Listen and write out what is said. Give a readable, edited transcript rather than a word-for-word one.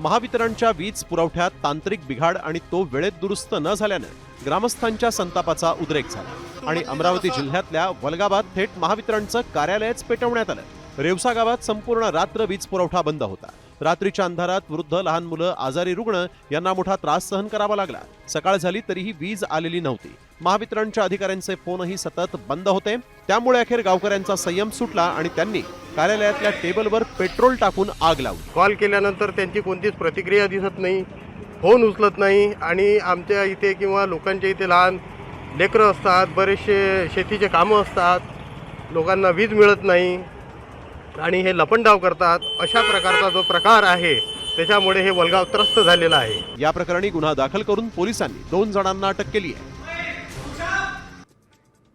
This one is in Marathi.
महावितरणच्या वीज पुरवठ्यात तांत्रिक बिघाड आणि तो वेळेत दुरुस्त न झाल्यानं ग्रामस्थांच्या संतापाचा उद्रेक झाला आणि अमरावती जिल्ह्यातल्या वलगावात थेट महावितरणचं कार्यालयच पेटवण्यात आलं। रेवसा गावात संपूर्ण रात्र वीज पुरवठा बंद होता। रात्रीच्या अंधारात वृद्ध, लहान मुलं, आजारी रुग्ण यांना मोठा त्रास सहन करावा लागला। सकाळ झाली तरीही वीज आलेली नव्हती। महावितरणच्या अधिकाऱ्यांचे फोनही सतत बंद होते। त्यामुळे अखेर गावकऱ्यांचा संयम सुटला आणि त्यांनी कार्यालयातल्या टेबलवर पेट्रोल टाकून आग लावली। कॉल केल्यानंतर त्यांची कोणतीच प्रतिक्रिया दिसत नाही, फोन उचलत नाही आणि आमच्या इथे किंवा लोकांच्या इथे लहान लेकरं असतात, बरेचसे शेतीचे कामं असतात, लोकांना वीज मिळत नाही आणि हे लपंडाव करतात। अशा प्रकारचा जो प्रकार आहे त्याच्यामुळे हे वलगाव त्रस्त झालेला आहे। या प्रकरणी गुन्हा दाखल करून पोलिसांनी 2 जणांना अटक केली आहे।